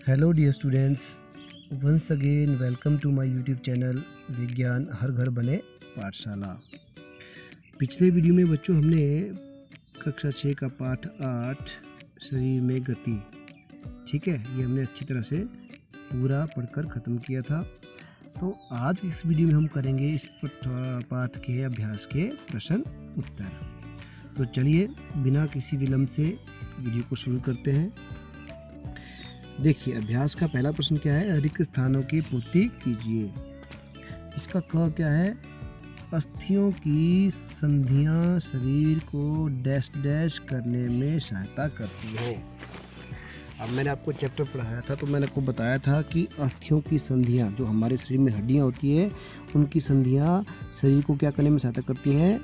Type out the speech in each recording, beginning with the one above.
Hello dear students, once again welcome to my YouTube channel Vigyan Har घर बने पाठशाला। पिछले वीडियो में बच्चों हमने कक्षा 6 का पाठ 8 शरीर में गति, ठीक है, ये हमने अच्छी तरह से पूरा पढ़कर ख़त्म किया था। तो आज इस वीडियो में हम करेंगे इस पाठ के अभ्यास के प्रश्न उत्तर। तो चलिए बिना किसी विलंब से वीडियो को शुरू करते हैं। देखिए, अभ्यास का पहला प्रश्न क्या है? रिक्त स्थानों की पूर्ति कीजिए। इसका क क्या है? अस्थियों की संधियां शरीर को डैश डैश करने में सहायता करती हैं। अब मैंने आपको चैप्टर पढ़ाया था तो मैंने आपको बताया था कि अस्थियों की संधियां, जो हमारे शरीर में हड्डियां होती है, उनकी संधियां शरीर को क्या करने में सहायता करती हैं?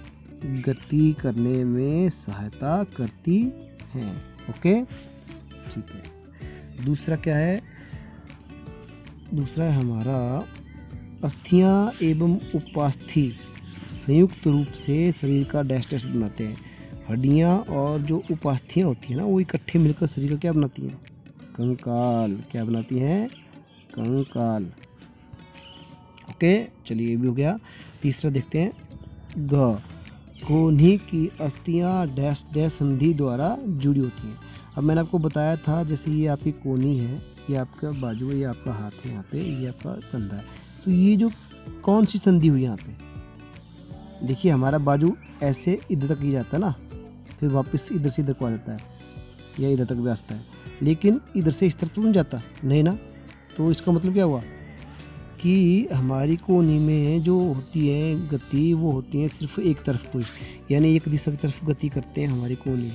गति करने में सहायता करती हैं। ओके, ठीक है। दूसरा क्या है? दूसरा है हमारा अस्थियां एवं उपास्थि संयुक्त रूप से शरीर का डैश डैश बनाते हैं। हड्डियां और जो उपास्थियां होती हैं ना, वो इकट्ठे मिलकर शरीर का क्या बनाती हैं? कंकाल। क्या बनाती हैं? कंकाल। ओके, चलिए ये भी हो गया। तीसरा देखते हैं, ग कोहनी की अस्थियां डैश डैश संधि द्वारा जुड़ी होती हैं। अब मैंने आपको बताया था, जैसे ये आपकी कोहनी है, ये आपका बाजू है, ये आपका हाथ है, यहाँ पे ये आपका कंधा है। तो ये जो कौन सी संधि हुई यहाँ पे? देखिए, हमारा बाजू ऐसे इधर तक ही जाता है ना, फिर वापस इधर से इधर को आ जाता है या इधर तक भी आता है, लेकिन इधर से इस तरफ तो नहीं जाता, नहीं ना। तो इसका मतलब क्या हुआ कि हमारी कोहनी में जो होती है गति, वो होती है सिर्फ एक तरफ को, यानी एक दिशा की तरफ गति करते हैं हमारी कोहनी।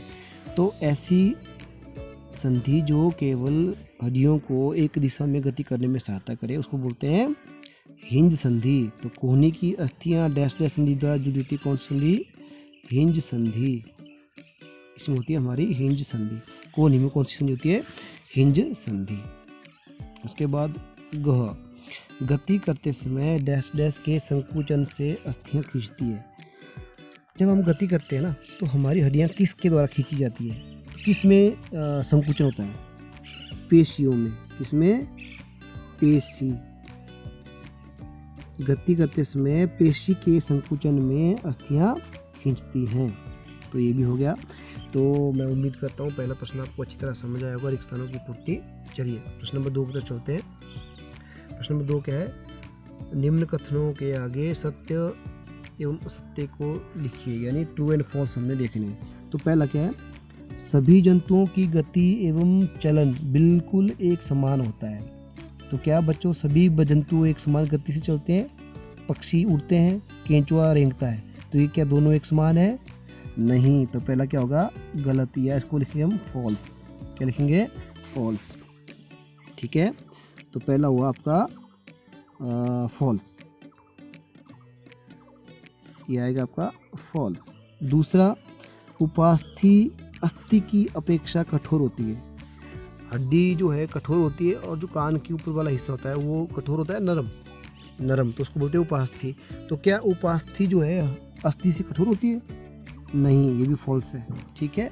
तो ऐसी संधि जो केवल हड्डियों को एक दिशा में गति करने में सहायता करे, उसको बोलते हैं हिंज संधि। तो कोहनी की अस्थियां डैश डैश संधि द्वारा जुड़ी होती है। कौन सी संधि? हिंज संधि। इसमें होती है हमारी हिंज संधि। कोहनी में कौन सी संधि होती है? हिंज संधि। उसके बाद गह, गति करते समय डैश डैश के संकुचन से अस्थियां खींचती है। जब हम गति करते हैं ना, तो हमारी हड्डियां किसके द्वारा खींची जाती है? किस में संकुचन होता है? पेशियों में। किसमें? पेशी। गति करते समय पेशी के संकुचन में अस्थियां खींचती हैं। तो ये भी हो गया। तो मैं उम्मीद करता हूँ पहला प्रश्न आपको अच्छी तरह समझ आया होगा, रिक्त स्थानों की पूर्ति। चलिए प्रश्न नंबर 2 की तरफ चलते हैं। प्रश्न नंबर 2 क्या है? निम्न कथनों के आगे सत्य एवं असत्य को लिखिए, यानी ट्रू एंड फॉल्स हमने देखने। तो पहला क्या है? सभी जंतुओं की गति एवं चलन बिल्कुल एक समान होता है। तो क्या बच्चों, सभी जंतु एक समान गति से चलते हैं? पक्षी उड़ते हैं, केंचुआ रेंगता है, तो ये क्या दोनों एक समान है? नहीं। तो पहला क्या होगा? गलत, या इसको लिखेंगे हम फॉल्स। क्या लिखेंगे? फॉल्स। ठीक है, तो पहला हुआ आपका फॉल्स, ये आएगा आपका फॉल्स। दूसरा, उपास्थि अस्थि की अपेक्षा कठोर होती है। हड्डी जो है कठोर होती है, और जो कान के ऊपर वाला हिस्सा होता है वो कठोर होता है, नरम, तो उसको बोलते हैं उपास्थि। तो क्या उपास्थि जो है अस्थि से कठोर होती है? नहीं, ये भी फॉल्स है। ठीक है,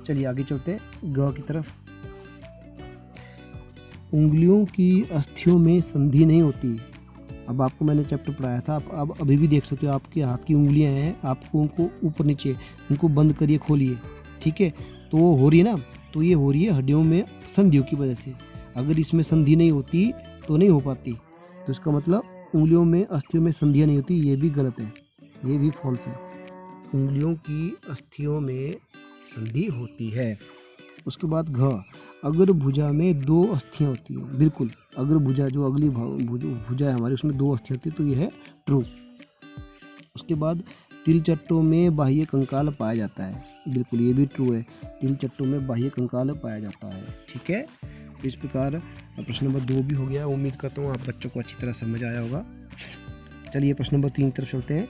चलिए आगे चलते हैं ग की तरफ। उंगलियों की अस्थियों में संधि नहीं होती। अब आपको मैंने चैप्टर पढ़ाया था, आप अभी भी देख सकते हो, आपके हाथ की उंगलियां हैं, आपको उनको ऊपर नीचे उनको बंद करिए, खोलिए, ठीक है, तो वो हो रही है ना। तो ये हो रही है हड्डियों में संधियों की वजह से। अगर इसमें संधि नहीं होती तो नहीं हो पाती। तो इसका मतलब उंगलियों में अस्थियों में संधियां नहीं होती, ये भी गलत है, ये भी फॉल्स है। उंगलियों की अस्थियों में संधि होती है। उसके बाद घ, अग्र भुजा में 2 अस्थियां होती हैं। बिल्कुल, अग्र भुजा जो अगली भुजा है हमारी, उसमें 2 अस्थियां होती है, तो यह है ट्रू। उसके बाद तिलचट्टों में बाह्य कंकाल पाया जाता है। बिल्कुल, ये भी ट्रू है, तिलचट्टों में बाह्य कंकाल पाया जाता है। ठीक है, इस प्रकार प्रश्न नंबर 2 भी हो गया। उम्मीद करता हूँ आप बच्चों को अच्छी तरह समझ आया होगा। चलिए प्रश्न नंबर 3 की तरफ चलते हैं।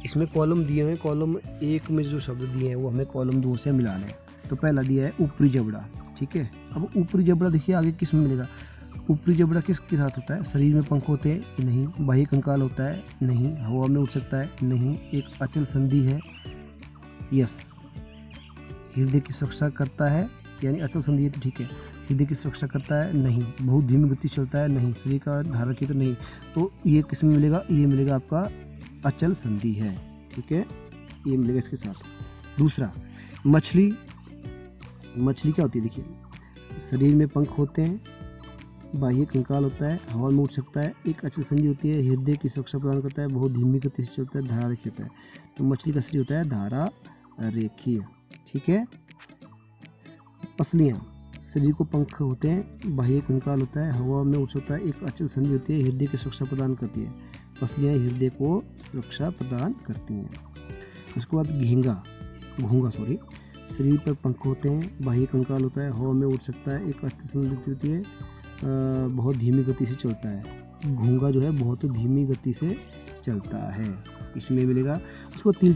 इसमें कॉलम दिए हुए हैं, कॉलम 1 में जो शब्द दिए हैं वो हमें कॉलम 2 से मिलाना है। तो पहला दिया है ऊपरी जबड़ा, ठीक है। अब ऊपरी जबड़ा देखिए आगे किस में मिलेगा? ऊपरी जबड़ा किसके साथ होता है? शरीर में पंख होते हैं? नहीं। बाह्य कंकाल होता है? नहीं। हवा में उड़ सकता है? नहीं। एक अचल संधि है? यस। हृदय की सुरक्षा करता है, यानी अचल संधि है, तो ठीक है। हृदय की सुरक्षा करता है? नहीं। बहुत धीमी गति से चलता है? नहीं। शरीर का धारण की तो नहीं। तो ये किस में मिलेगा? ये मिलेगा आपका अचल संधि है, ठीक है, ये मिलेगा इसके साथ। दूसरा, मछली क्या होती है? देखिए, शरीर में पंख होते हैं, बाह्य कंकाल होता है, हवा में उड़ सकता है, एक अचल संधि होती है, हृदय की सुरक्षा प्रदान करता है, बहुत धीमी गति से चलता है, धारा रेखीय होता है। तो मछली का शरीर होता है धारा रेखीय, ठीक है। पसलियाँ, शरीर को पंख होते हैं, बाह्य कंकाल होता है, हवा में उड़ सकता है, एक अचल संधि होती है, हृदय की सुरक्षा प्रदान करती है। पसलियाँ हृदय को सुरक्षा प्रदान करती हैं। उसके बाद घोंगा, शरीर पर पंख होते हैं, बाह्य कंकाल होता है, हवा में उड़ सकता है, एक अचल संधि होती है, बहुत धीमी गति से चलता है। घोंगा जो है बहुत धीमी गति से चलता है, इसमें मिलेगा। उसको तिल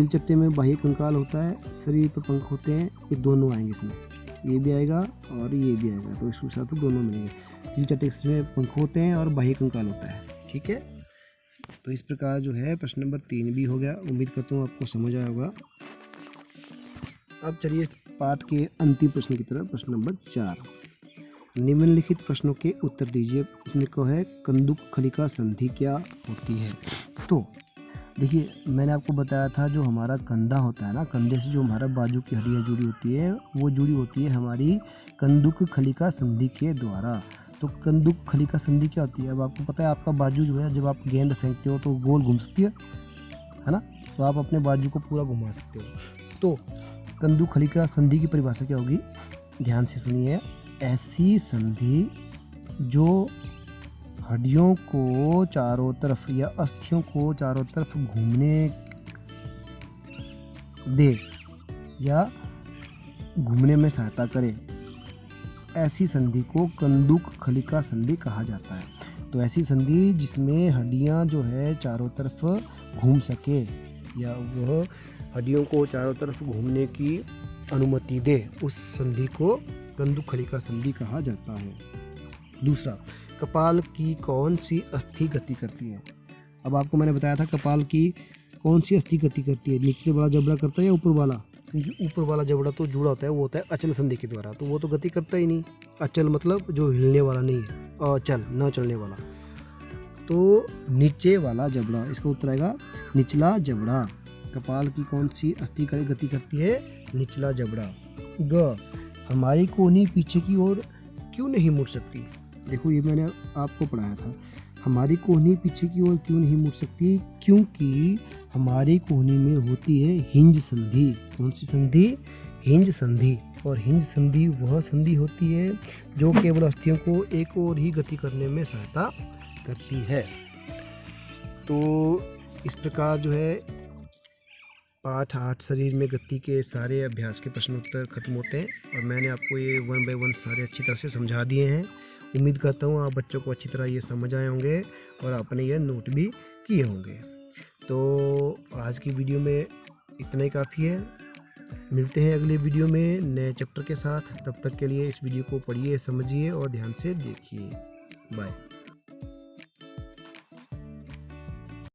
चट्टे में बाह्य कंकाल होता है, शरीर पर पंख होते हैं, ये दोनों आएंगे इसमें, ये भी आएगा और ये भी आएगा, तो इसके साथ तो दोनों मिलेंगे। तिल चट्टे में पंख होते हैं और बाह्य कंकाल होता है, ठीक है। तो इस प्रकार जो है प्रश्न नंबर 3 भी हो गया। उम्मीद करता हूँ आपको समझ आया होगा। अब चलिए पाठ के अंतिम प्रश्न की तरफ, प्रश्न नंबर 4। निम्नलिखित प्रश्नों के उत्तर दीजिए। इसमें को है कंदुक खलिका संधि क्या होती है? तो देखिए, मैंने आपको बताया था जो हमारा कंधा होता है ना, कंधे से जो हमारा बाजू की हड्डियाँ जुड़ी होती है, वो जुड़ी होती है हमारी कंदुक खलिका संधि के द्वारा। तो कंदुक खलिका संधि क्या होती है? अब आपको पता है, आपका बाजू जो है, जब आप गेंद फेंकते हो तो गोल घूम सकती है ना, तो आप अपने बाजू को पूरा घुमा सकते हो। तो कंदुक खलिका संधि की परिभाषा क्या होगी? ध्यान से सुनिए। ऐसी संधि जो हड्डियों को चारों तरफ या अस्थियों को चारों तरफ घूमने दे या घूमने में सहायता करे, ऐसी संधि को कंदुक खलिका संधि कहा जाता है। तो ऐसी संधि जिसमें हड्डियां जो है चारों तरफ घूम सके या वह हड्डियों को चारों तरफ घूमने की अनुमति दे, उस संधि को कंदुक खलिका संधि कहा जाता है। दूसरा, कपाल की कौन सी अस्थि गति करती है? अब आपको मैंने बताया था कपाल की कौन सी अस्थि गति करती है, निचले वाला जबड़ा करता है या ऊपर वाला? क्योंकि ऊपर वाला जबड़ा तो जुड़ा होता है, वो होता है अचल संधि के द्वारा, तो वो तो गति करता ही नहीं। अचल मतलब जो हिलने वाला नहीं है, अचल न चलने वाला। तो नीचे वाला जबड़ा, इसका उत्तर आएगा निचला जबड़ा। कपाल की कौन सी अस्थि गति करती है? निचला जबड़ा। ग, हमारी कोहनी पीछे की ओर क्यों नहीं मुड़ सकती? देखो, ये मैंने आपको पढ़ाया था। हमारी कोहनी पीछे की ओर क्यों नहीं मुड़ सकती? क्योंकि हमारी कोहनी में होती है हिंज संधि। कौन सी संधि? हिंज संधि। और हिंज संधि वह संधि होती है जो केवल अस्थियों को एक ओर ही गति करने में सहायता करती है। तो इस प्रकार जो है पाठ 8 शरीर में गति के सारे अभ्यास के प्रश्न उत्तर खत्म होते हैं और मैंने आपको ये 1 बाय 1 सारे अच्छी तरह से समझा दिए हैं। उम्मीद करता हूँ आप बच्चों को अच्छी तरह ये समझ आए होंगे और आपने ये नोट भी किए होंगे। तो आज की वीडियो में इतना ही काफ़ी है। मिलते हैं अगले वीडियो में नए चैप्टर के साथ। तब तक के लिए इस वीडियो को पढ़िए, समझिए और ध्यान से देखिए। बाय।